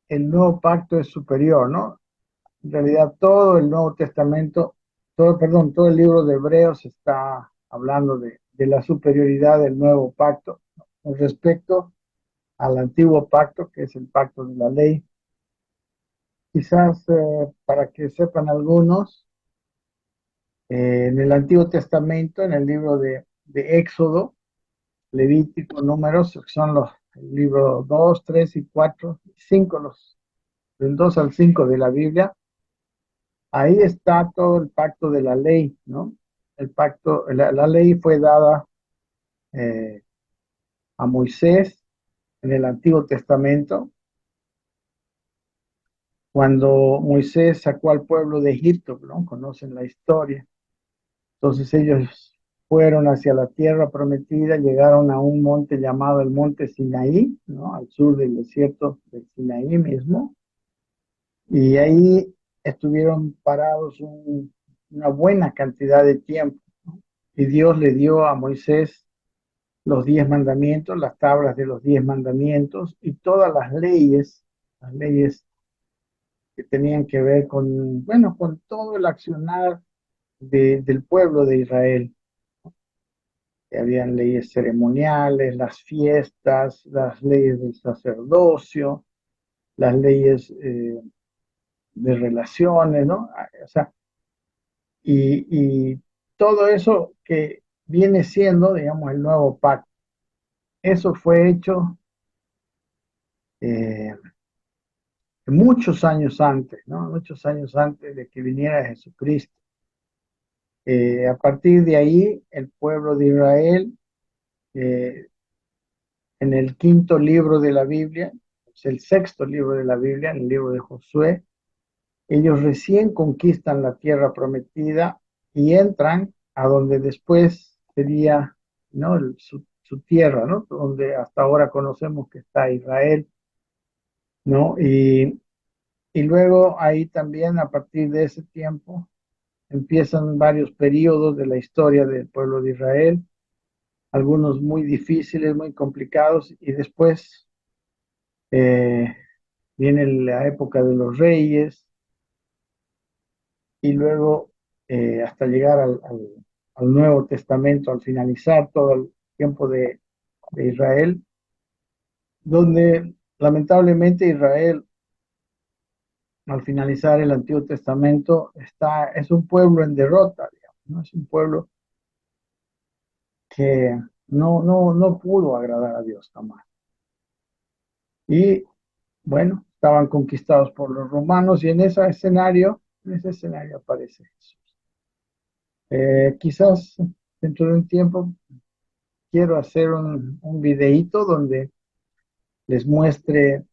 el nuevo pacto es superior, ¿no? En realidad todo el Nuevo Testamento, todo el libro de Hebreos está hablando de la superioridad del nuevo pacto, ¿no? Con respecto al antiguo pacto, que es el pacto de la ley. Quizás para que sepan algunos, en el Antiguo Testamento, en el libro de Éxodo, Levítico, Números, que son el libro 2, 3 y 4, 5, del 2 al 5 de la Biblia, ahí está todo el pacto de la ley, ¿no? El pacto, la ley fue dada eh, a Moisés en el Antiguo Testamento, cuando Moisés sacó al pueblo de Egipto, ¿no? Conocen la historia. Entonces ellos fueron hacia la tierra prometida, llegaron a un monte llamado el monte Sinaí, ¿no? Al sur del desierto del Sinaí mismo, y ahí estuvieron parados una buena cantidad de tiempo, ¿no? Y Dios le dio a Moisés los 10 mandamientos, las tablas de los 10 mandamientos y todas las leyes que tenían que ver con, bueno, con todo el accionar del pueblo de Israel. Habían leyes ceremoniales, las fiestas, las leyes del sacerdocio, las leyes de relaciones, ¿no? O sea, y todo eso que viene siendo, digamos, el nuevo pacto. Eso fue hecho eh, muchos años antes, ¿no? Muchos años antes de que viniera Jesucristo. A partir de ahí, el pueblo de Israel, eh, en el quinto libro de la Biblia, es el sexto libro de la Biblia, en el libro de Josué, ellos recién conquistan la tierra prometida y entran a donde después sería, ¿no? Su tierra, ¿no? Donde hasta ahora conocemos que está Israel, ¿no? Y luego ahí también, a partir de ese tiempo, empiezan varios periodos de la historia del pueblo de Israel, algunos muy difíciles, muy complicados, y después eh, viene la época de los reyes, y luego hasta llegar al Nuevo Testamento, al finalizar todo el tiempo de Israel, donde lamentablemente Israel, al finalizar el Antiguo Testamento, es un pueblo en derrota, digamos, ¿no? Es un pueblo que no pudo agradar a Dios jamás. Y bueno, estaban conquistados por los romanos y en ese escenario aparece Jesús. Quizás dentro de un tiempo quiero hacer un videíto donde les muestre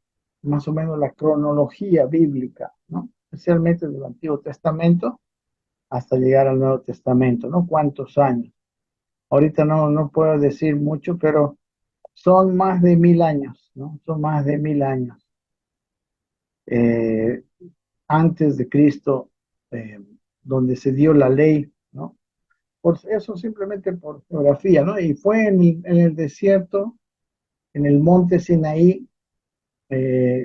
más o menos la cronología bíblica, ¿no? Especialmente del Antiguo Testamento hasta llegar al Nuevo Testamento, ¿no? ¿Cuántos años? Ahorita no puedo decir mucho, pero son más de 1000 años, ¿no? Son más de 1000 años eh, antes de Cristo, eh, donde se dio la ley, ¿no? Por eso simplemente por geografía, ¿no? Y fue en el desierto, en el monte Sinaí,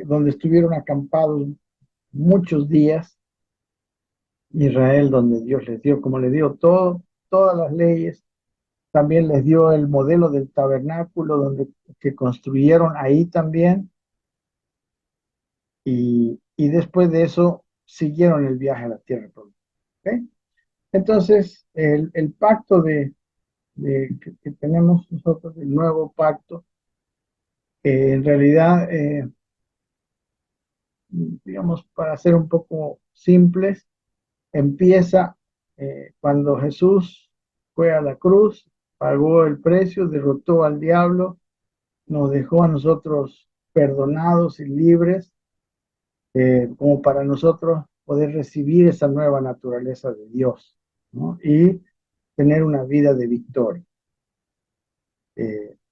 donde estuvieron acampados muchos días, Israel, donde Dios les dio, como le dio todas las leyes, también les dio el modelo del tabernáculo que construyeron ahí también, y después de eso siguieron el viaje a la tierra prometida. ¿Okay? Entonces, el pacto que tenemos nosotros, el nuevo pacto, en realidad, digamos, para ser un poco simples, empieza cuando Jesús fue a la cruz, pagó el precio, derrotó al diablo, nos dejó a nosotros perdonados y libres, como para nosotros poder recibir esa nueva naturaleza de Dios, ¿no? Y tener una vida de victoria.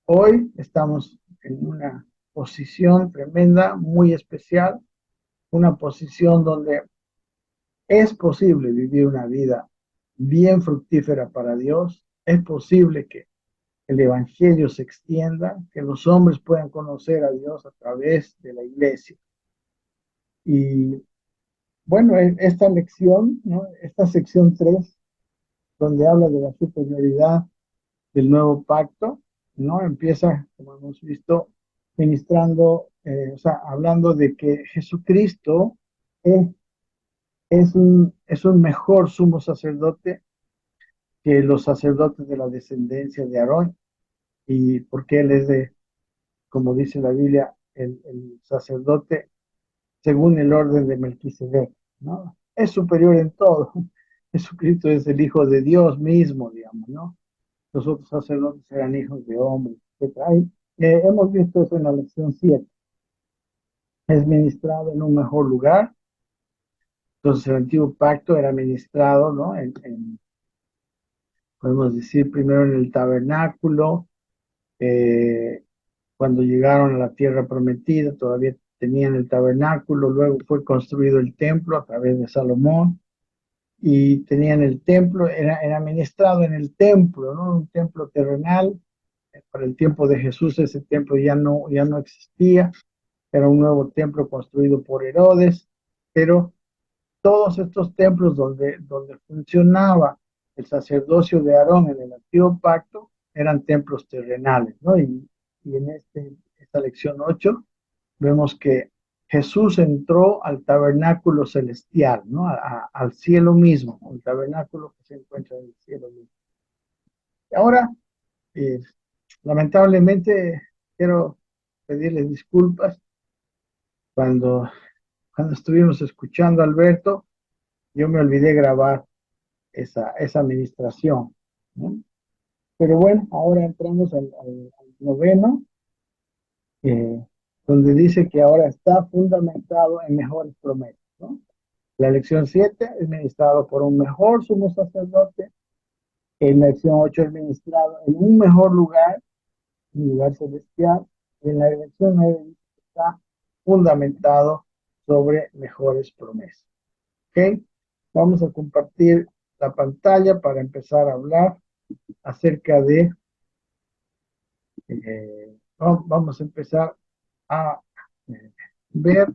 Hoy estamos en una posición tremenda, muy especial, una posición donde es posible vivir una vida bien fructífera para Dios, es posible que el Evangelio se extienda, que los hombres puedan conocer a Dios a través de la iglesia. Y bueno, esta lección, ¿no? Esta sección 3 donde habla de la superioridad del nuevo pacto, ¿no? Empieza, como hemos visto, ministrando, o sea, hablando de que Jesucristo es, es un mejor sumo sacerdote que los sacerdotes de la descendencia de Aarón, y porque él es de, como dice la Biblia, el sacerdote según el orden de Melquisedec, ¿no? Es superior en todo. Jesucristo es el Hijo de Dios mismo, digamos, ¿no? Los otros sacerdotes eran hijos de hombres, etc. Hemos visto eso en la lección 7. Es ministrado en un mejor lugar. Entonces el antiguo pacto era ministrado, ¿no? Podemos decir, primero en el tabernáculo, eh, cuando llegaron a la tierra prometida, todavía tenían el tabernáculo, luego fue construido el templo a través de Salomón, y tenían el templo, era ministrado en el templo, ¿no? Un templo terrenal. Para el tiempo de Jesús ese templo ya no existía, era un nuevo templo construido por Herodes, pero todos estos templos donde funcionaba el sacerdocio de Aarón en el antiguo pacto eran templos terrenales, ¿no? Y en esta lección 8 vemos que Jesús entró al tabernáculo celestial, ¿no? Al cielo mismo, el tabernáculo que se encuentra en el cielo mismo. Y ahora, eh, lamentablemente, quiero pedirles disculpas cuando, cuando estuvimos escuchando a Alberto, yo me olvidé grabar esa administración, ¿no? Pero bueno, ahora entramos al noveno, eh, donde dice que ahora está fundamentado en mejores promesas, ¿no? La lección 7 es ministrado por un mejor sumo sacerdote. En la lección 8 es ministrado en un mejor lugar, un lugar celestial. Y en la lección 9 está fundamentado sobre mejores promesas. ¿Ok? Vamos a compartir la pantalla para empezar a hablar acerca de, vamos a empezar a ver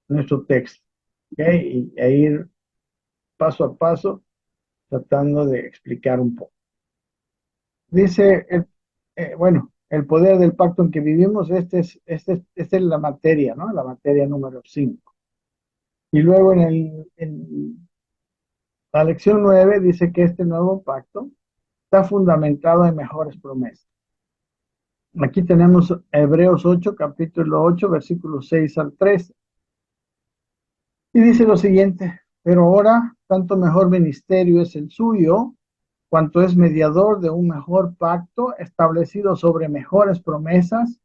nuestro texto, ¿ok? E ir paso a paso tratando de explicar un poco. Dice, bueno, el poder del pacto en que vivimos, esta es la materia, ¿no? La materia número 5. Y luego en la lección 9 dice que este nuevo pacto está fundamentado en mejores promesas. Aquí tenemos Hebreos 8, capítulo 8, versículos 6 al 13. Y dice lo siguiente: pero ahora tanto mejor ministerio es el suyo, cuanto es mediador de un mejor pacto establecido sobre mejores promesas,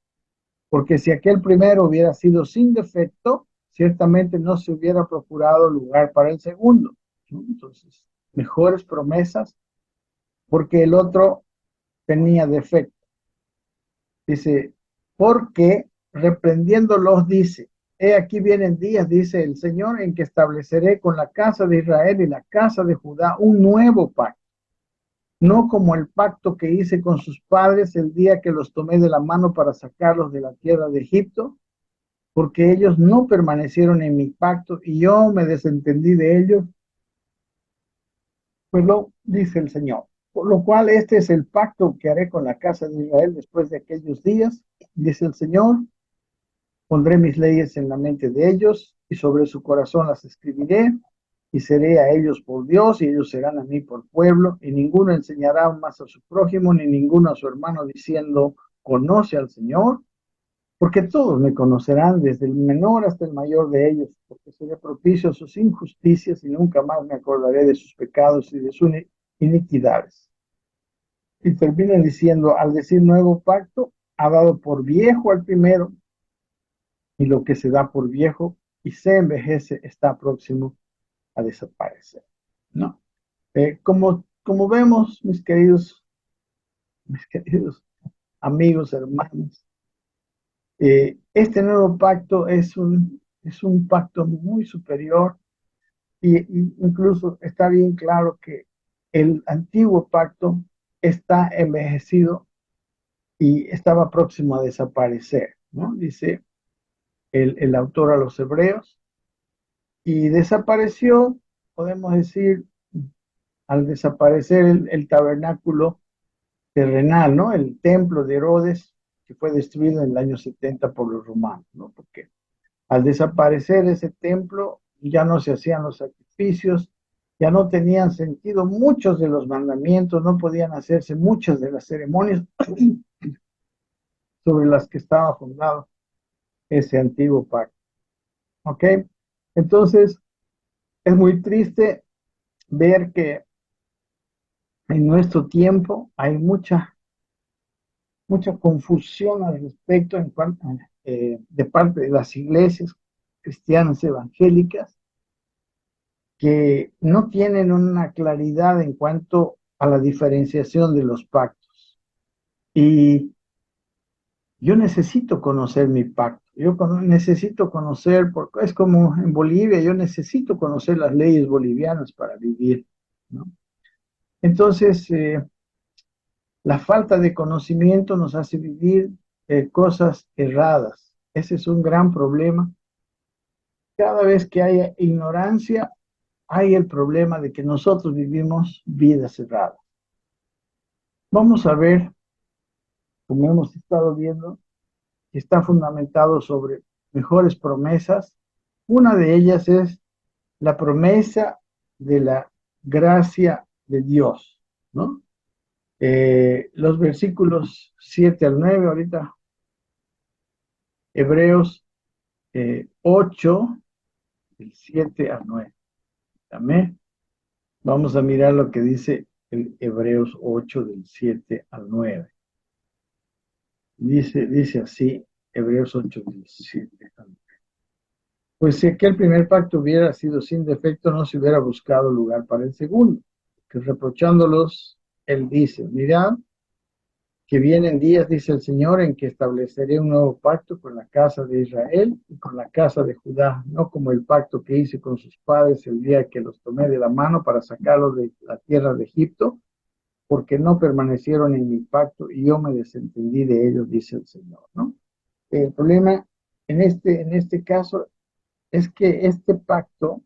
porque si aquel primero hubiera sido sin defecto, ciertamente no se hubiera procurado lugar para el segundo, ¿no? Entonces, mejores promesas, porque el otro tenía defecto. Dice, porque reprendiéndolos dice, he aquí vienen días, dice el Señor, en que estableceré con la casa de Israel y la casa de Judá un nuevo pacto, no como el pacto que hice con sus padres el día que los tomé de la mano para sacarlos de la tierra de Egipto, porque ellos no permanecieron en mi pacto y yo me desentendí de ellos, pues lo dice el Señor. Por lo cual este es el pacto que haré con la casa de Israel después de aquellos días, dice el Señor. Pondré mis leyes en la mente de ellos y sobre su corazón las escribiré, y seré a ellos por Dios y ellos serán a mí por pueblo, y ninguno enseñará más a su prójimo ni ninguno a su hermano diciendo, conoce al Señor, porque todos me conocerán, desde el menor hasta el mayor de ellos, porque seré propicio a sus injusticias y nunca más me acordaré de sus pecados y de sus iniquidades. Y termina diciendo, al decir nuevo pacto, ha dado por viejo al primero, y lo que se da por viejo y se envejece está próximo a desaparecer, ¿no? Como vemos, mis queridos amigos, hermanos, este nuevo pacto es un pacto muy superior, y incluso está bien claro que el antiguo pacto está envejecido y estaba próximo a desaparecer. ¿no? Dice el autor a los Hebreos, y desapareció, podemos decir, al desaparecer el tabernáculo terrenal, ¿no? El templo de Herodes, que fue destruido en el año 70 por los romanos, ¿no? Porque al desaparecer ese templo, ya no se hacían los sacrificios, ya no tenían sentido muchos de los mandamientos, no podían hacerse muchas de las ceremonias sobre las que estaba fundado ese antiguo pacto. ¿Ok? Entonces, es muy triste ver que en nuestro tiempo hay mucha confusión al respecto en cuanto, de parte de las iglesias cristianas evangélicas que no tienen una claridad en cuanto a la diferenciación de los pactos. Y yo necesito conocer mi pacto. Necesito conocer, porque es como en Bolivia, yo necesito conocer las leyes bolivianas para vivir, ¿no? Entonces, la falta de conocimiento nos hace vivir cosas erradas. Ese es un gran problema. Cada vez que haya ignorancia, hay el problema de que nosotros vivimos vidas erradas. Vamos a ver, como hemos estado viendo, que está fundamentado sobre mejores promesas. Una de ellas es la promesa de la gracia de Dios, ¿no? Los versículos 7 al 9, ahorita, Hebreos 8, del 7 al 9. Amén. Vamos a mirar lo que dice el Hebreos 8, del 7 al 9. Dice así, Hebreos 8, del 7 al 9. Pues si aquel primer pacto hubiera sido sin defecto, no se hubiera buscado lugar para el segundo. Que reprochándolos, él dice, mirad, que vienen días, dice el Señor, en que estableceré un nuevo pacto con la casa de Israel y con la casa de Judá, no como el pacto que hice con sus padres el día que los tomé de la mano para sacarlos de la tierra de Egipto, porque no permanecieron en mi pacto y yo me desentendí de ellos, dice el Señor, ¿no? El problema en este caso es que este pacto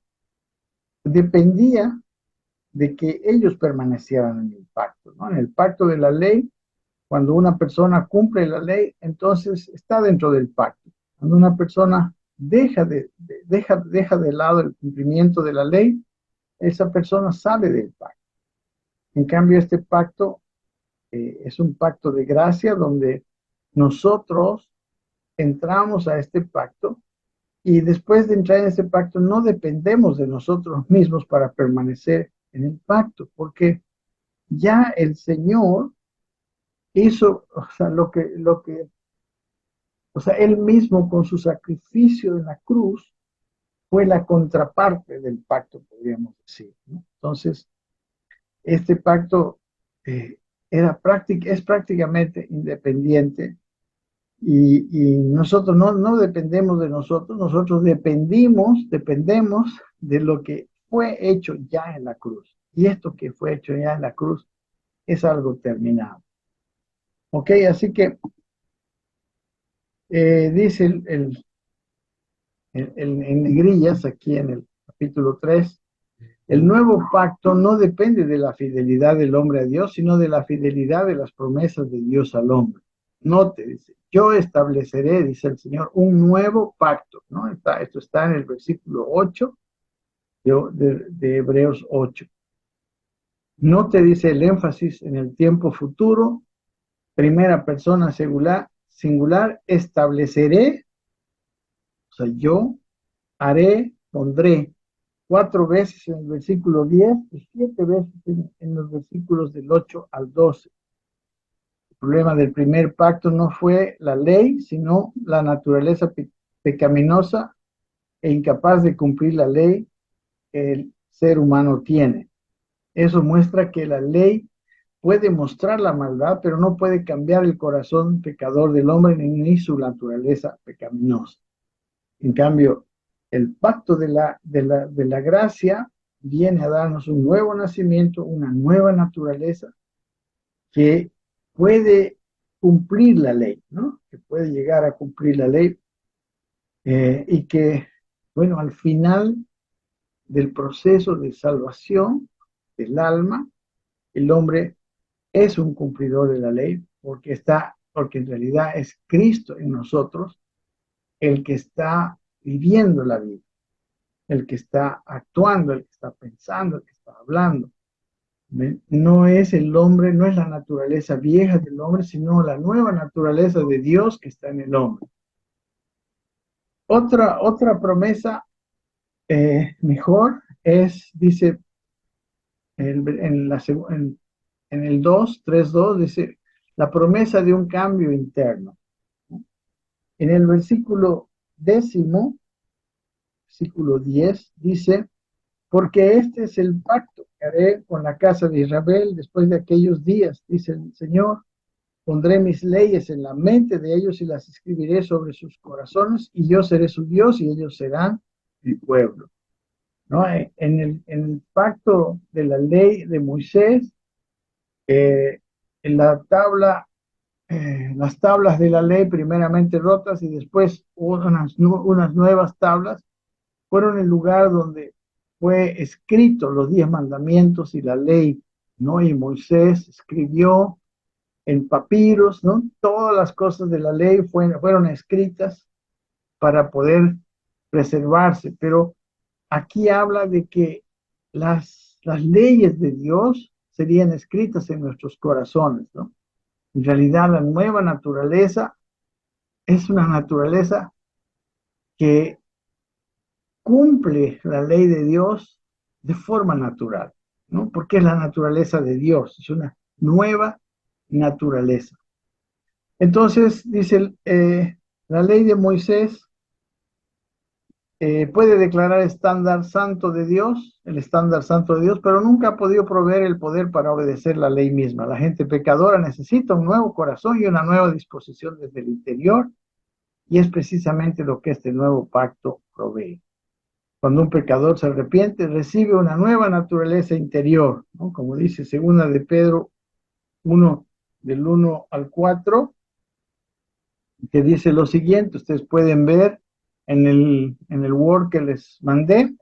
dependía de que ellos permanecieran en el pacto, ¿no? En el pacto de la ley, cuando una persona cumple la ley, entonces está dentro del pacto. Cuando una persona deja de lado el cumplimiento de la ley, esa persona sale del pacto. En cambio, este pacto es un pacto de gracia donde nosotros entramos a este pacto y después de entrar en ese pacto no dependemos de nosotros mismos para permanecer en el pacto, porque ya el Señor hizo, o sea, o sea, Él mismo con su sacrificio en la cruz fue la contraparte del pacto, podríamos decir, ¿no? Entonces, este pacto es prácticamente independiente y nosotros no dependemos de nosotros, nosotros dependemos de lo que fue hecho ya en la cruz. Y esto que fue hecho ya en la cruz es algo terminado. ¿Ok? Así que dice en negrillas aquí en el capítulo 3, el nuevo pacto no depende de la fidelidad del hombre a Dios, sino de la fidelidad de las promesas de Dios al hombre. Note, dice, yo estableceré, dice el Señor, un nuevo pacto, ¿no? Esto está en el versículo 8 de Hebreos 8. Note, dice el énfasis en el tiempo futuro, primera persona singular, estableceré, o sea, yo haré, pondré, 4 veces en el versículo 10 y 7 veces en los versículos del 8 al 12. El problema del primer pacto no fue la ley, sino la naturaleza pecaminosa e incapaz de cumplir la ley que el ser humano tiene. Eso muestra que la ley puede mostrar la maldad, pero no puede cambiar el corazón pecador del hombre ni su naturaleza pecaminosa. En cambio, el pacto de la gracia viene a darnos un nuevo nacimiento, una nueva naturaleza que puede cumplir la ley, ¿no? que puede llegar a cumplir la ley, y que, bueno, al final del proceso de salvación del alma, el hombre es un cumplidor de la ley porque en realidad es Cristo en nosotros el que está viviendo la vida, el que está actuando, el que está pensando, el que está hablando. No es el hombre, no es la naturaleza vieja del hombre, sino la nueva naturaleza de Dios que está en el hombre. Otra promesa mejor es, dice en el 3:2, dice la promesa de un cambio interno. En el versículo 10, dice, porque este es el pacto que haré con la casa de Israel después de aquellos días, dice el Señor. Pondré mis leyes en la mente de ellos y las escribiré sobre sus corazones, y yo seré su Dios y ellos serán mi pueblo. ¿No? En el pacto de la ley de Moisés, en las tablas de la ley primeramente rotas y después unas nuevas tablas, fueron el lugar donde fue escrito los 10 mandamientos y la ley, ¿no? Y Moisés escribió en papiros, ¿no? Todas las cosas de la ley fueron escritas para poder preservarse, pero aquí habla de que las leyes de Dios serían escritas en nuestros corazones, ¿no? En realidad la nueva naturaleza es una naturaleza que cumple la ley de Dios de forma natural, ¿no? Porque es la naturaleza de Dios, es una nueva naturaleza. Entonces, dice, la ley de Moisés puede declarar estándar santo de Dios, el estándar santo de Dios, pero nunca ha podido proveer el poder para obedecer la ley misma. La gente pecadora necesita un nuevo corazón y una nueva disposición desde el interior, y es precisamente lo que este nuevo pacto provee. Cuando un pecador se arrepiente, recibe una nueva naturaleza interior, ¿no? Como dice segunda de Pedro 1, del 1 al 4, que dice lo siguiente, ustedes pueden ver en el Word que les mandé,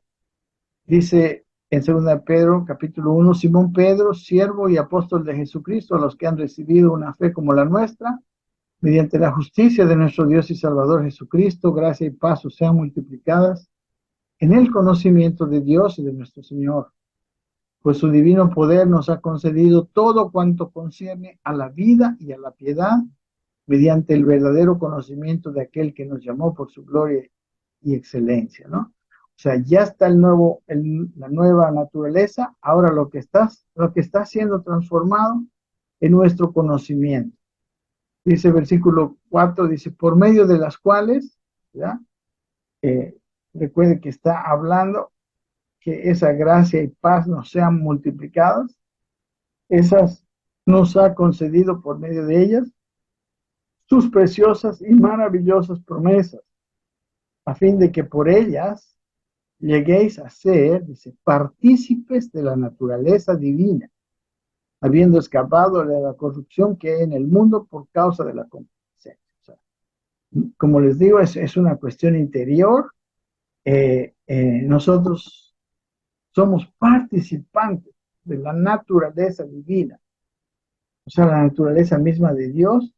dice en 2 Pedro capítulo 1, Simón Pedro, siervo y apóstol de Jesucristo, a los que han recibido una fe como la nuestra, mediante la justicia de nuestro Dios y Salvador Jesucristo, gracia y paz sean multiplicadas en el conocimiento de Dios y de nuestro Señor, pues su divino poder nos ha concedido todo cuanto concierne a la vida y a la piedad, mediante el verdadero conocimiento de aquel que nos llamó por su gloria y excelencia, ¿no? O sea, ya está la nueva naturaleza, ahora lo que está siendo transformado en nuestro conocimiento. Dice versículo 4, dice, por medio de las cuales, ¿ya? Recuerde que está hablando que esa gracia y paz nos sean multiplicadas, esas nos ha concedido por medio de ellas sus preciosas y maravillosas promesas, a fin de que por ellas lleguéis a ser, dice, partícipes de la naturaleza divina, habiendo escapado de la corrupción que hay en el mundo por causa de la concupiscencia. O sea, como les digo, es una cuestión interior. Nosotros somos participantes de la naturaleza divina, o sea, la naturaleza misma de Dios,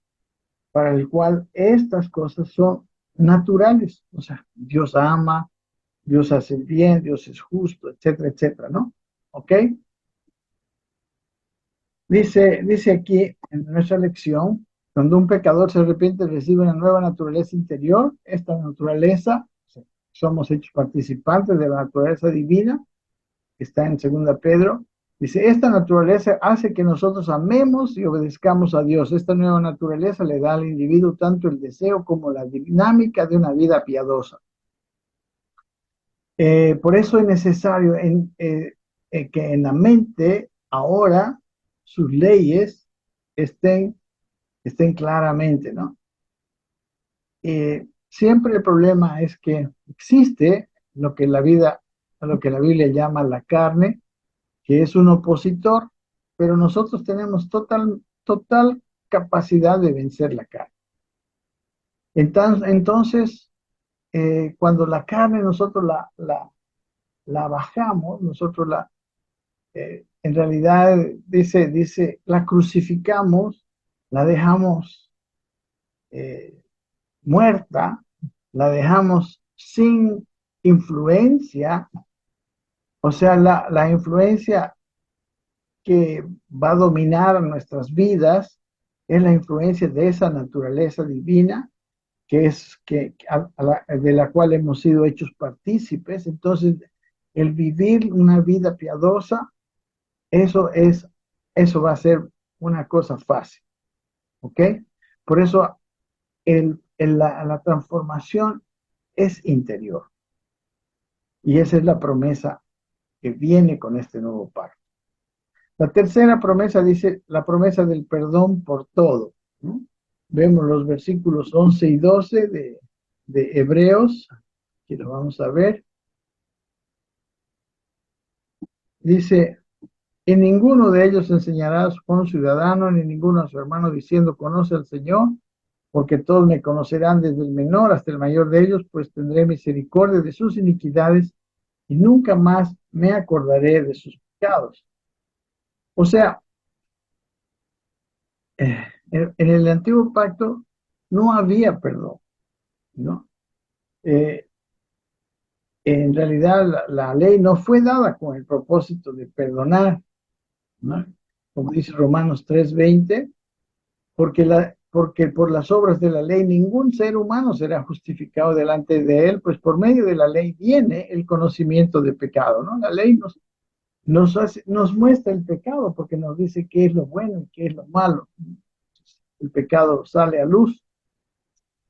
para el cual estas cosas son naturales. O sea, Dios ama, Dios hace el bien, Dios es justo, etcétera, etcétera, ¿no? ¿Ok? Dice aquí en nuestra lección, cuando un pecador se arrepiente, recibe una nueva naturaleza interior. Esta naturaleza, somos hechos participantes de la naturaleza divina, que está en 2 Pedro. Dice, esta naturaleza hace que nosotros amemos y obedezcamos a Dios. Esta nueva naturaleza le da al individuo tanto el deseo como la dinámica de una vida piadosa. Por eso es necesario que en la mente ahora sus leyes estén claramente, ¿no? Siempre el problema es que existe lo que la Biblia llama la carne, que es un opositor, pero nosotros tenemos total capacidad de vencer la carne. Entonces, cuando la carne nosotros la bajamos, nosotros en realidad dice, la crucificamos, la dejamos eh, muerta, la dejamos sin influencia, o sea, la influencia que va a dominar nuestras vidas es la influencia de esa naturaleza divina que es de la cual hemos sido hechos partícipes. Entonces, el vivir una vida piadosa, eso es, eso va a ser una cosa fácil, ¿ok? Por eso la transformación es interior y esa es la promesa que viene con este nuevo pacto. La tercera promesa dice la promesa del perdón por todo, ¿no? Vemos los versículos 11 y 12 de Hebreos, que lo vamos a ver. Dice, en ninguno de ellos enseñará a su ciudadano, ni ninguno a su hermano diciendo, conoce al Señor, porque todos me conocerán desde el menor hasta el mayor de ellos, pues tendré misericordia de sus iniquidades y nunca más me acordaré de sus pecados. O sea, en el antiguo pacto no había perdón, ¿no? Eh, en realidad la ley no fue dada con el propósito de perdonar, ¿no? Como dice Romanos 3:20, porque por las obras de la ley ningún ser humano será justificado delante de él, pues por medio de la ley viene el conocimiento de pecado, ¿no? La ley nos muestra el pecado porque nos dice qué es lo bueno y qué es lo malo. El pecado sale a luz.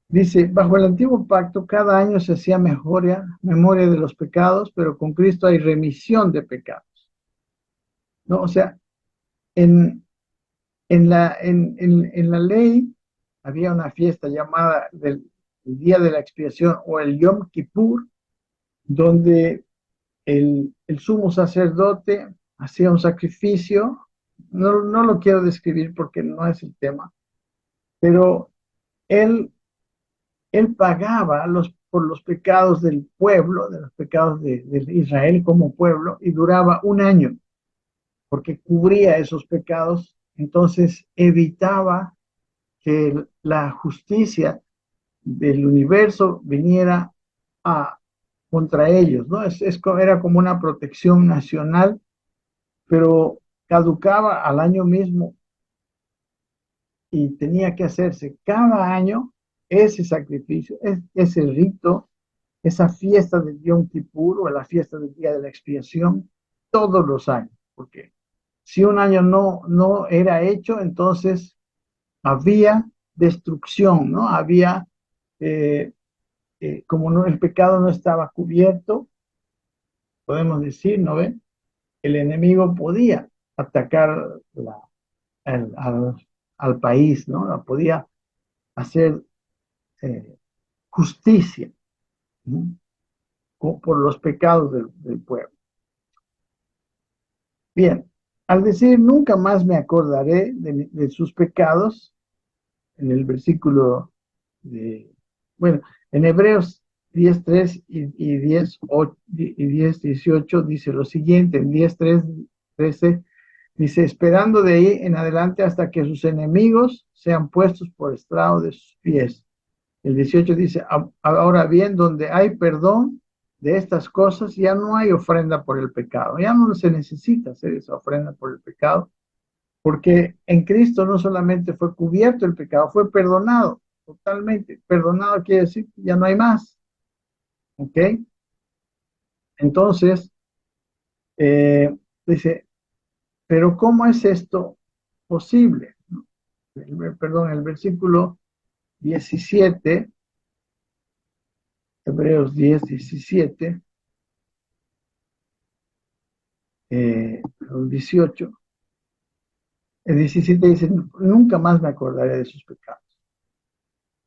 Dice, bajo el antiguo pacto cada año se hacía memoria de los pecados, pero con Cristo hay remisión de pecados, ¿no? O sea, en, en la ley había una fiesta llamada el Día de la Expiación o el Yom Kippur, donde el sumo sacerdote hacía un sacrificio. No lo quiero describir porque no es el tema, pero él, él pagaba por los pecados del pueblo, de los pecados de Israel como pueblo, y duraba un año, porque cubría esos pecados, entonces evitaba que la justicia del universo viniera a, contra ellos, ¿no? Era como una protección nacional, pero caducaba al año mismo y tenía que hacerse cada año ese sacrificio, ese rito, esa fiesta del Yom Kippur o la fiesta del Día de la Expiación, todos los años, porque si un año no era hecho, entonces había destrucción, ¿no? Había, como no, el pecado no estaba cubierto, podemos decir, ¿no ven? El enemigo podía atacar al, al, al país, ¿no? Podía hacer eh, justicia, ¿no? Por los pecados del pueblo. Bien, al decir nunca más me acordaré de sus pecados, en el versículo de, bueno, en Hebreos 10:3 y 10:18 dice lo siguiente, en 10:13 dice, esperando de ahí en adelante hasta que sus enemigos sean puestos por estrado de sus pies. El 18 dice, ahora bien, donde hay perdón de estas cosas, ya no hay ofrenda por el pecado, ya no se necesita hacer esa ofrenda por el pecado, porque en Cristo no solamente fue cubierto el pecado, fue perdonado totalmente. Perdonado quiere decir que ya no hay más, ¿ok? Entonces, dice, pero ¿cómo es esto posible? Perdón, el versículo 17, Hebreos 10:17, 18, el 17 dice, nunca más me acordaré de sus pecados.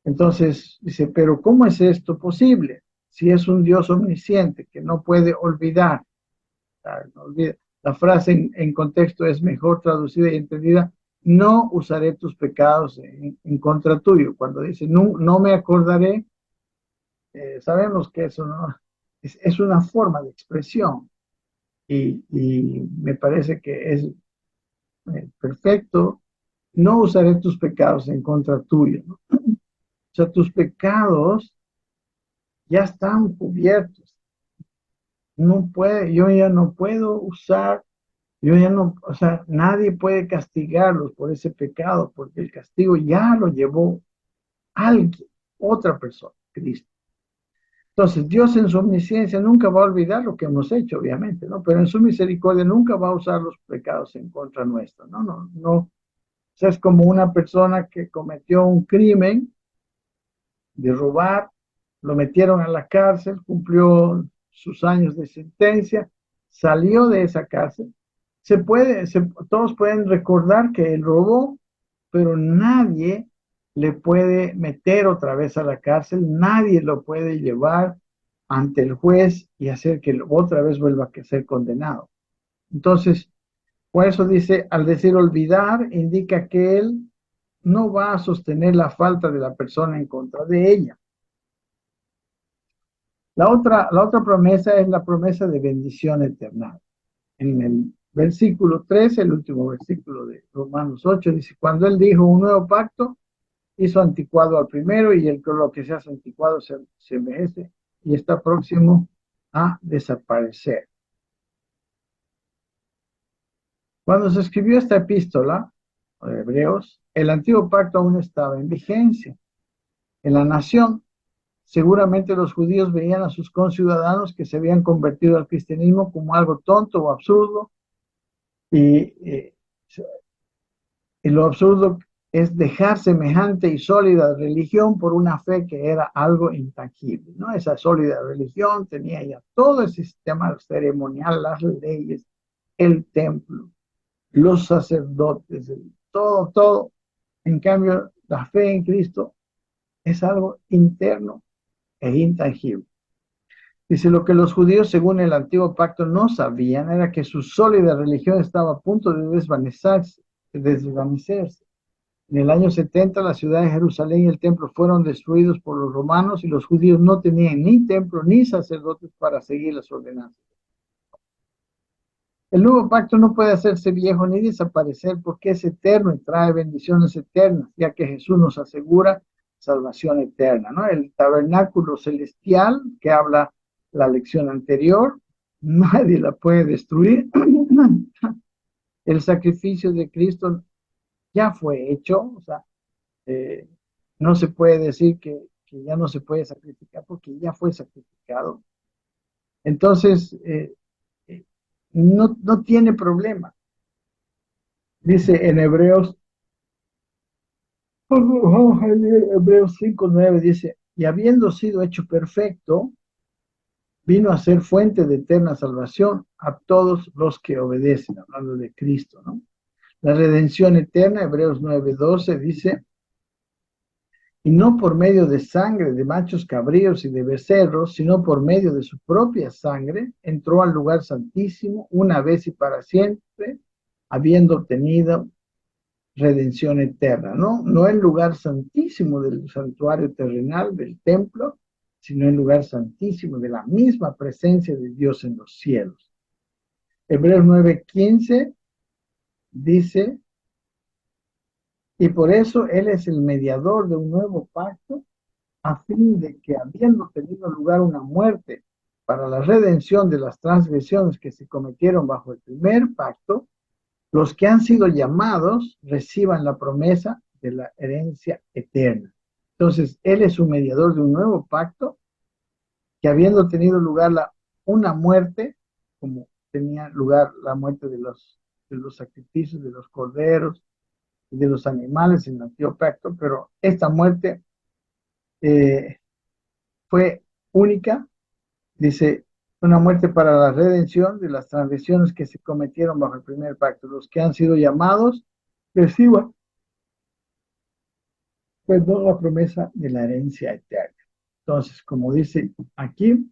Entonces dice, pero ¿cómo es esto posible? Si es un Dios omnisciente que no puede olvidar. No olvida. La frase en contexto es mejor traducida y entendida, no usaré tus pecados en contra tuyo. Cuando dice, no, no me acordaré, sabemos que eso no es una forma de expresión y me parece que es perfecto. No usaré tus pecados en contra tuyo, ¿no? O sea, tus pecados ya están cubiertos. No puede, yo ya no puedo usar, yo ya no, o sea, nadie puede castigarlos por ese pecado, porque el castigo ya lo llevó alguien, otra persona, Cristo. Entonces, Dios en su omnisciencia nunca va a olvidar lo que hemos hecho, obviamente, ¿no? Pero en su misericordia nunca va a usar los pecados en contra nuestra, ¿no? No, no. O sea, es como una persona que cometió un crimen de robar, lo metieron a la cárcel, cumplió sus años de sentencia, salió de esa cárcel. Todos pueden recordar que él robó, pero nadie le puede meter otra vez a la cárcel, nadie lo puede llevar ante el juez y hacer que otra vez vuelva a ser condenado. Entonces, por eso dice, al decir olvidar, indica que él no va a sostener la falta de la persona en contra de ella. La otra promesa es la promesa de bendición eterna. En el versículo 13, el último versículo de Romanos 8, dice, cuando él dijo un nuevo pacto, hizo anticuado al primero y lo que se hace anticuado se envejece y está próximo a desaparecer. Cuando se escribió esta epístola de Hebreos, el antiguo pacto aún estaba en vigencia. En la nación, seguramente los judíos veían a sus conciudadanos que se habían convertido al cristianismo como algo tonto o absurdo, y, y lo absurdo es dejar semejante y sólida religión por una fe que era algo intangible, ¿no? Esa sólida religión tenía ya todo el sistema ceremonial, las leyes, el templo, los sacerdotes, todo, todo. En cambio, la fe en Cristo es algo interno e intangible. Dice, lo que los judíos, según el antiguo pacto, no sabían era que su sólida religión estaba a punto de desvanecerse. En el año 70, la ciudad de Jerusalén y el templo fueron destruidos por los romanos y los judíos no tenían ni templo ni sacerdotes para seguir las ordenanzas. El nuevo pacto no puede hacerse viejo ni desaparecer porque es eterno y trae bendiciones eternas, ya que Jesús nos asegura salvación eterna, ¿no? El tabernáculo celestial que habla la lección anterior, nadie la puede destruir. El sacrificio de Cristo ya fue hecho, o sea, eh, no se puede decir que ya no se puede sacrificar porque ya fue sacrificado. Entonces, no tiene problema. Dice en Hebreos 5:9 dice, y habiendo sido hecho perfecto, vino a ser fuente de eterna salvación a todos los que obedecen, hablando de Cristo, ¿no? La redención eterna, Hebreos 9:12 dice, y no por medio de sangre de machos cabríos y de becerros, sino por medio de su propia sangre, entró al lugar santísimo una vez y para siempre, habiendo obtenido redención eterna, ¿no? No el lugar santísimo del santuario terrenal, del templo, sino el lugar santísimo de la misma presencia de Dios en los cielos. Hebreos 9:15 dice, y por eso Él es el mediador de un nuevo pacto, a fin de que habiendo tenido lugar una muerte para la redención de las transgresiones que se cometieron bajo el primer pacto, los que han sido llamados reciban la promesa de la herencia eterna. Entonces, Él es un mediador de un nuevo pacto que habiendo tenido lugar una muerte, como tenía lugar la muerte de los sacrificios, de los corderos y de los animales en el antiguo pacto, pero esta muerte eh, fue única, dice, una muerte para la redención de las transgresiones que se cometieron bajo el primer pacto. Los que han sido llamados reciban pues no la promesa de la herencia eterna. Entonces, como dice aquí,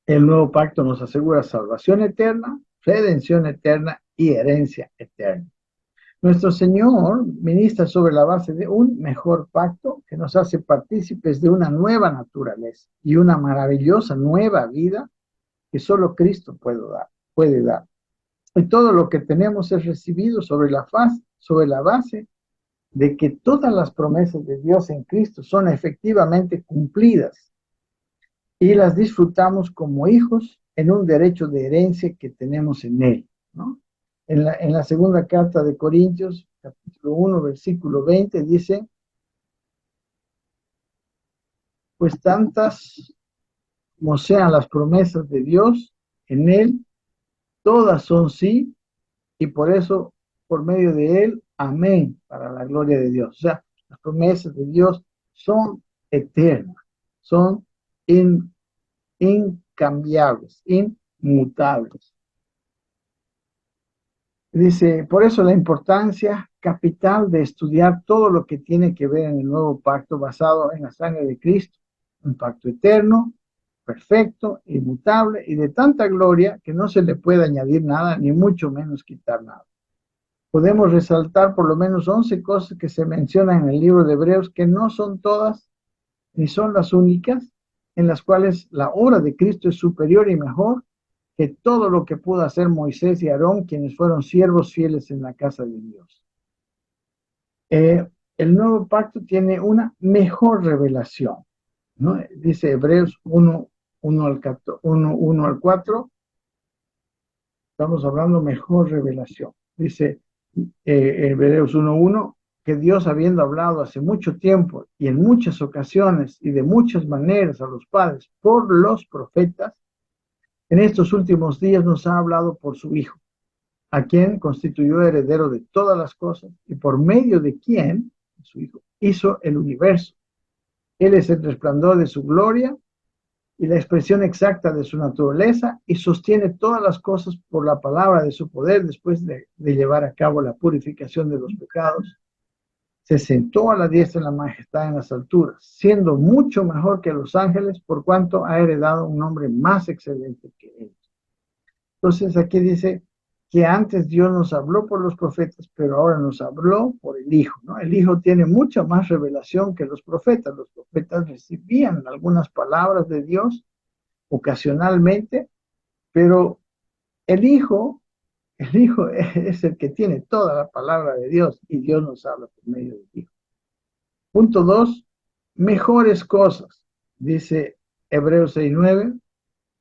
el nuevo pacto nos asegura salvación eterna, redención eterna y herencia eterna. Nuestro Señor ministra sobre la base de un mejor pacto que nos hace partícipes de una nueva naturaleza y una maravillosa nueva vida que solo Cristo puede dar. Y todo lo que tenemos es recibido sobre la base de que todas las promesas de Dios en Cristo son efectivamente cumplidas y las disfrutamos como hijos en un derecho de herencia que tenemos en Él, ¿no? En la segunda carta de Corintios, capítulo 1, versículo 20, dice, pues tantas como sean las promesas de Dios, en Él todas son sí, y por eso, por medio de Él, amén, para la gloria de Dios. O sea, las promesas de Dios son eternas, son in, incambiables, inmutables. Dice, por eso la importancia capital de estudiar todo lo que tiene que ver en el nuevo pacto basado en la sangre de Cristo, un pacto eterno, perfecto, inmutable y de tanta gloria que no se le puede añadir nada, ni mucho menos quitar nada. Podemos resaltar por lo menos 11 cosas que se mencionan en el libro de Hebreos, que no son todas ni son las únicas, en las cuales la obra de Cristo es superior y mejor que todo lo que pudo hacer Moisés y Aarón, quienes fueron siervos fieles en la casa de Dios. El nuevo pacto tiene una mejor revelación, ¿no? Dice Hebreos 1 al 4, estamos hablando mejor revelación. Dice Hebreos 1:1, que Dios, habiendo hablado hace mucho tiempo y en muchas ocasiones y de muchas maneras a los padres por los profetas, en estos últimos días nos ha hablado por su Hijo, a quien constituyó heredero de todas las cosas y por medio de quien, su Hijo, hizo el universo. Él es el resplandor de su gloria y la expresión exacta de su naturaleza y sostiene todas las cosas por la palabra de su poder después de llevar a cabo la purificación de los pecados. Se sentó a la diestra en la majestad en las alturas, siendo mucho mejor que los ángeles por cuanto ha heredado un nombre más excelente que ellos. Entonces aquí dice que antes Dios nos habló por los profetas, pero ahora nos habló por el Hijo, ¿no? El Hijo tiene mucha más revelación que los profetas. Los profetas recibían algunas palabras de Dios ocasionalmente, pero el Hijo, el Hijo es el que tiene toda la palabra de Dios y Dios nos habla por medio del Hijo. Punto 2, mejores cosas, dice Hebreos 6:9.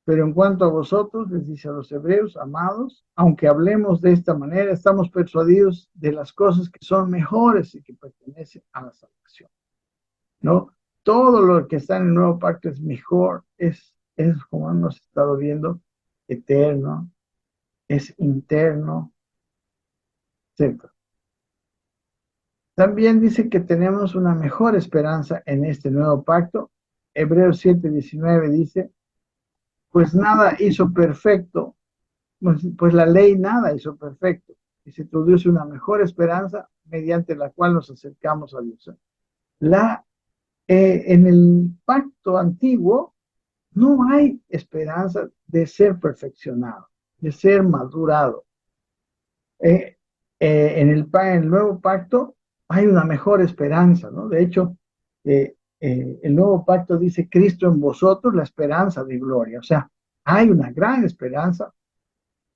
Pero en cuanto a vosotros, les dice a los hebreos, amados, aunque hablemos de esta manera, estamos persuadidos de las cosas que son mejores y que pertenecen a la salvación, ¿no? Todo lo que está en el nuevo pacto es mejor, es como hemos estado viendo, eterno, es interno, etc. También dice que tenemos una mejor esperanza en este nuevo pacto. Hebreos 7:19 dice, pues nada hizo perfecto, pues la ley nada hizo perfecto, y se introduce una mejor esperanza mediante la cual nos acercamos a Dios. En el pacto antiguo no hay esperanza de ser perfeccionado, de ser madurado. En el nuevo pacto hay una mejor esperanza, ¿no? De hecho, el nuevo pacto dice Cristo en vosotros, la esperanza de gloria. O sea, hay una gran esperanza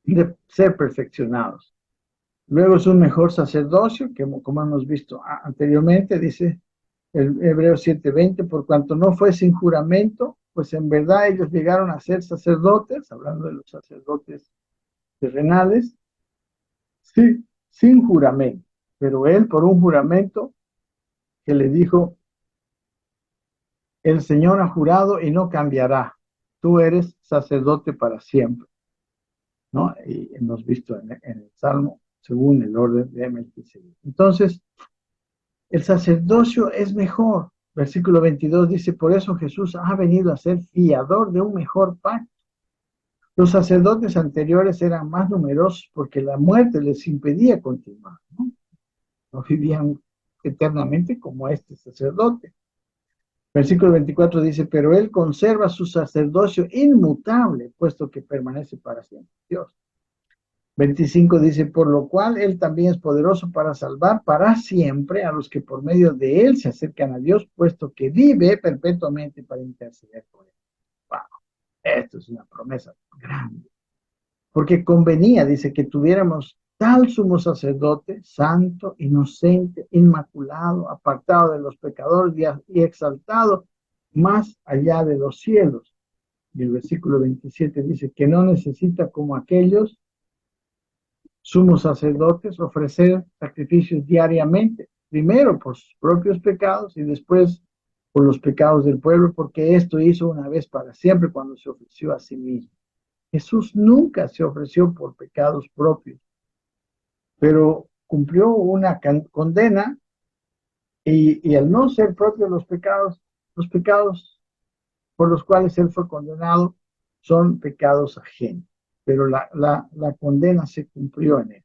de ser perfeccionados. Luego es un mejor sacerdocio, que como hemos visto anteriormente, dice el Hebreos 7:20, por cuanto no fue sin juramento, pues en verdad ellos llegaron a ser sacerdotes, hablando de los sacerdotes terrenales, sí, sin juramento, pero él por un juramento que le dijo, el Señor ha jurado y no cambiará, tú eres sacerdote para siempre, ¿no? Y hemos visto en el Salmo, según el orden de Melquisedec. Entonces, el sacerdocio es mejor. Versículo 22 dice, por eso Jesús ha venido a ser fiador de un mejor pacto. Los sacerdotes anteriores eran más numerosos porque la muerte les impedía continuar, ¿no? No vivían eternamente como este sacerdote. Versículo 24 dice, pero él conserva su sacerdocio inmutable, puesto que permanece para siempre Dios. 25 dice, por lo cual Él también es poderoso para salvar para siempre a los que por medio de Él se acercan a Dios, puesto que vive perpetuamente para interceder por Él. Wow, esto es una promesa grande. Porque convenía, dice, que tuviéramos tal sumo sacerdote, santo, inocente, inmaculado, apartado de los pecadores y exaltado más allá de los cielos. Y el versículo 27 dice que no necesita como aquellos sumos sacerdotes ofrecer sacrificios diariamente, primero por sus propios pecados y después por los pecados del pueblo, porque esto hizo una vez para siempre cuando se ofreció a sí mismo. Jesús nunca se ofreció por pecados propios, pero cumplió una condena y al no ser propios los pecados por los cuales él fue condenado son pecados ajenos, pero la condena se cumplió en él.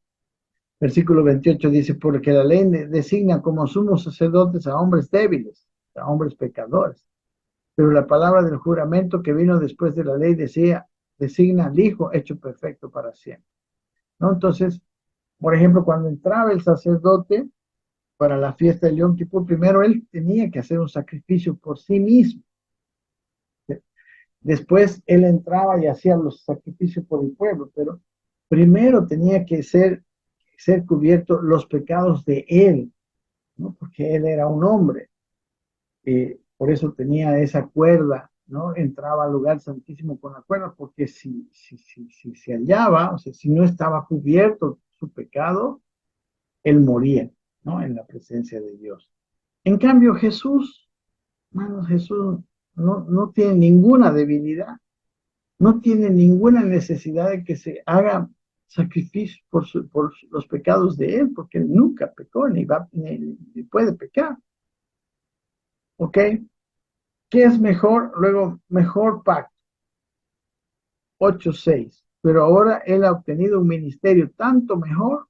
Versículo 28 dice, porque la ley designa como sumos sacerdotes a hombres débiles, a hombres pecadores, pero la palabra del juramento que vino después de la ley designa al Hijo hecho perfecto para siempre, ¿no? Entonces, por ejemplo, cuando entraba el sacerdote para la fiesta de Yom Kippur, primero él tenía que hacer un sacrificio por sí mismo. Después él entraba y hacía los sacrificios por el pueblo, pero primero tenía que ser cubiertos los pecados de él, ¿no? Porque él era un hombre, por eso tenía esa cuerda, ¿no? Entraba al lugar santísimo con la cuerda, porque si se hallaba, o sea, si no estaba cubierto su pecado, él moría, ¿no? En la presencia de Dios. En cambio, Jesús, hermanos, Jesús no tiene ninguna debilidad, no tiene ninguna necesidad de que se haga sacrificio por los pecados de él, porque él nunca pecó, ni puede pecar. ¿Ok? ¿Qué es mejor? Luego, mejor pacto, 8:6. Pero ahora él ha obtenido un ministerio tanto mejor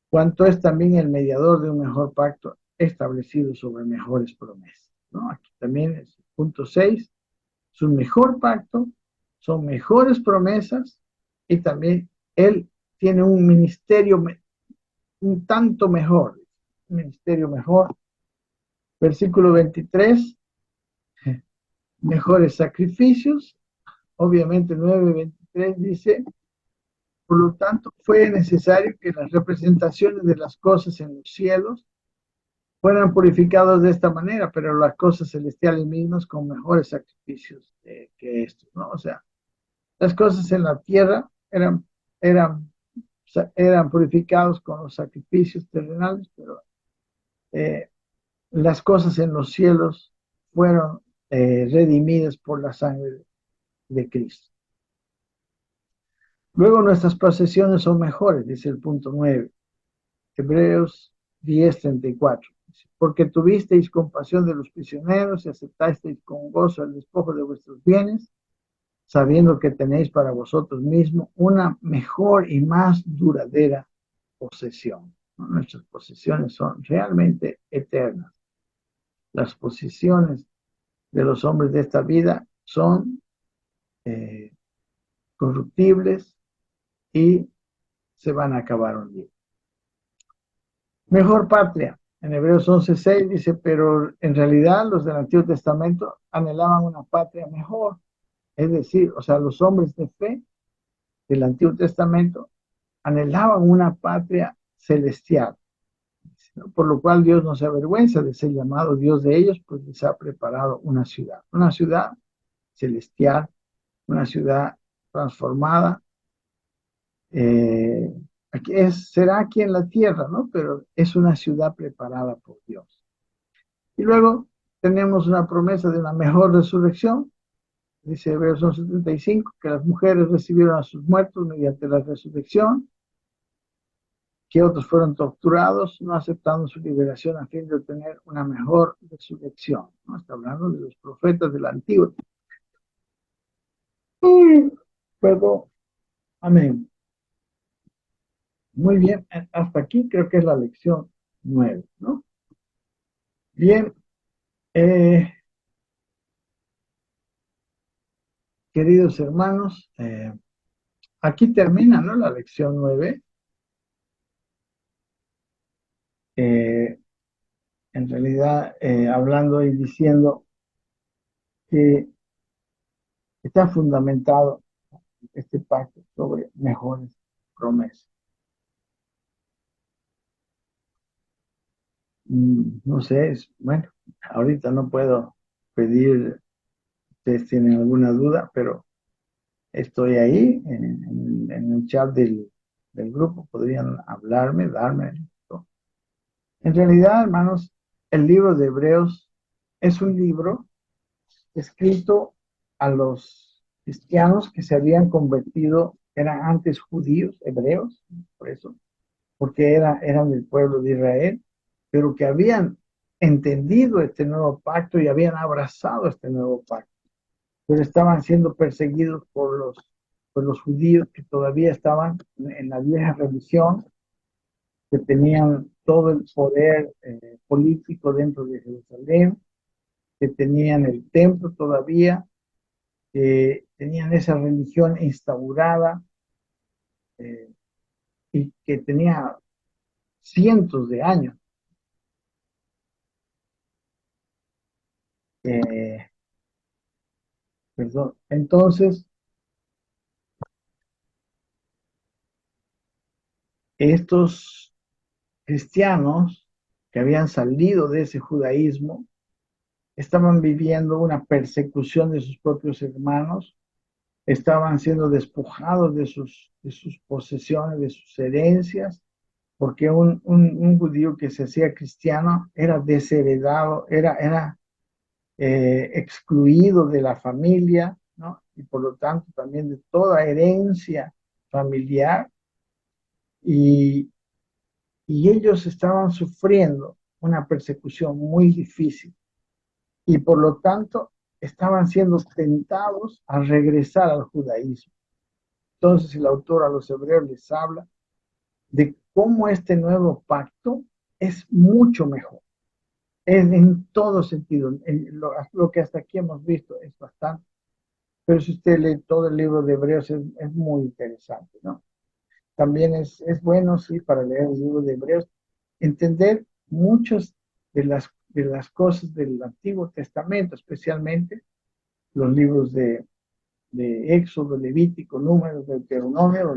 cuanto es también el mediador de un mejor pacto establecido sobre mejores promesas, ¿no? Aquí también es punto 6, es un mejor pacto, son mejores promesas y también él tiene un ministerio un tanto mejor, un ministerio mejor. Versículo 23, mejores sacrificios, obviamente 9:23 dice, por lo tanto fue necesario que las representaciones de las cosas en los cielos fueran purificados de esta manera, pero las cosas celestiales mismas con mejores sacrificios que estos, ¿no? O sea, las cosas en la tierra eran, eran purificados con los sacrificios terrenales, pero eh, las cosas en los cielos fueron redimidas por la sangre de Cristo. Luego nuestras posesiones son mejores, dice el punto 9, Hebreos 10:34. Porque tuvisteis compasión de los prisioneros y aceptasteis con gozo el despojo de vuestros bienes, sabiendo que tenéis para vosotros mismos una mejor y más duradera posesión, ¿no? Nuestras posesiones son realmente eternas. Las posesiones de los hombres de esta vida son eh, corruptibles y se van a acabar un día. Mejor patria. En Hebreos 11:6 dice, pero en realidad los del Antiguo Testamento anhelaban una patria mejor. Es decir, o sea, los hombres de fe del Antiguo Testamento anhelaban una patria celestial, ¿no? Por lo cual Dios no se avergüenza de ser llamado Dios de ellos, pues les ha preparado una ciudad celestial, una ciudad transformada. Eh, será aquí en la tierra, ¿no? Pero es una ciudad preparada por Dios. Y luego tenemos una promesa de una mejor resurrección. Dice Hebreos 11:75, que las mujeres recibieron a sus muertos mediante la resurrección, que otros fueron torturados, no aceptando su liberación a fin de obtener una mejor resurrección, ¿no? Está hablando de los profetas del Antiguo. Perdón. Amén. Muy bien, hasta aquí creo que es la lección 9, ¿no? Bien, eh, queridos hermanos, aquí termina, ¿no? La lección 9. En realidad, hablando y diciendo que está fundamentado este pacto sobre mejores promesas. No sé, bueno, ahorita no puedo pedir, ustedes tienen alguna duda, pero estoy ahí en el chat del grupo, podrían hablarme, darme esto. En realidad, hermanos, el libro de Hebreos es un libro escrito a los cristianos que se habían convertido, eran antes judíos, hebreos, por eso, porque eran del pueblo de Israel, pero que habían entendido este nuevo pacto y habían abrazado este nuevo pacto, pero estaban siendo perseguidos por los judíos que todavía estaban en la vieja religión, que tenían todo el poder político dentro de Jerusalén, que tenían el templo todavía, que tenían esa religión instaurada eh, y que tenía cientos de años. Eh, Perdón. Entonces, estos cristianos que habían salido de ese judaísmo estaban viviendo una persecución de sus propios hermanos, estaban siendo despojados de sus posesiones, de sus herencias, porque un judío que se hacía cristiano era desheredado, era excluido de la familia, ¿no? Y por lo tanto también de toda herencia familiar, y, y ellos estaban sufriendo una persecución muy difícil y por lo tanto estaban siendo tentados a regresar al judaísmo. Entonces el autor a los hebreos les habla de cómo este nuevo pacto es mucho mejor, en todo sentido. Lo que hasta aquí hemos visto es bastante, pero si usted lee todo el libro de Hebreos es muy interesante, ¿no? También es bueno, sí, para leer el libro de Hebreos, entender muchas de las cosas del Antiguo Testamento, especialmente los libros de Éxodo, Levítico, Números, Deuteronomio,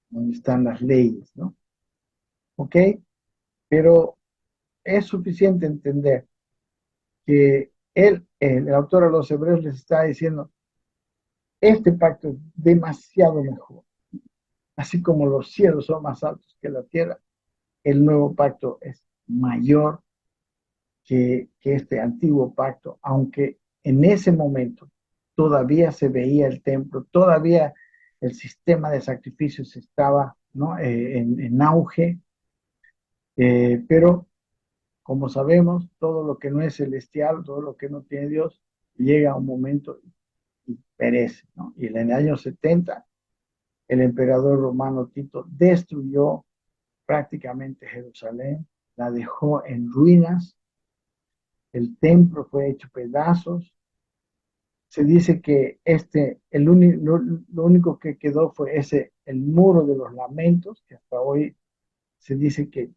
donde están las leyes, ¿no? ¿Ok? Pero es suficiente entender que el autor a los hebreos les está diciendo, este pacto es demasiado mejor. Así como los cielos son más altos que la tierra, el nuevo pacto es mayor que este antiguo pacto, aunque en ese momento todavía se veía el templo, todavía el sistema de sacrificios estaba, ¿no? En auge, pero como sabemos, todo lo que no es celestial, todo lo que no tiene Dios, llega a un momento y perece, ¿no? Y en el año 70, el emperador romano Tito destruyó prácticamente Jerusalén, la dejó en ruinas, el templo fue hecho pedazos. Se dice que lo único que quedó fue el muro de los lamentos, que hasta hoy se dice que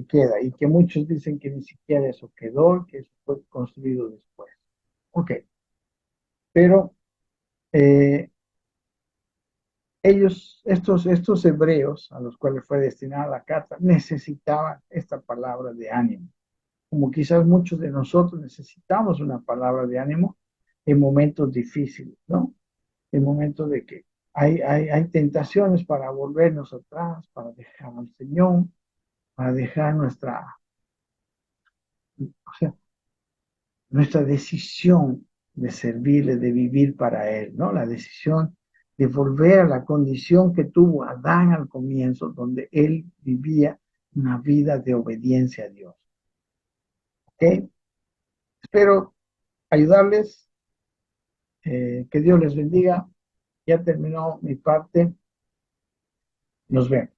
queda, y que muchos dicen que ni siquiera eso quedó, que eso fue construido después. Ok, pero eh, estos hebreos a los cuales fue destinada la carta, necesitaban esta palabra de ánimo, como quizás muchos de nosotros necesitamos una palabra de ánimo en momentos difíciles, ¿no? En momentos de que hay tentaciones para volvernos atrás, para dejar al Señor, para dejar o sea, nuestra decisión de servirle, de vivir para Él, ¿no? La decisión de volver a la condición que tuvo Adán al comienzo, donde él vivía una vida de obediencia a Dios. ¿Ok? Espero ayudarles, que Dios les bendiga. Ya terminó mi parte. Nos vemos.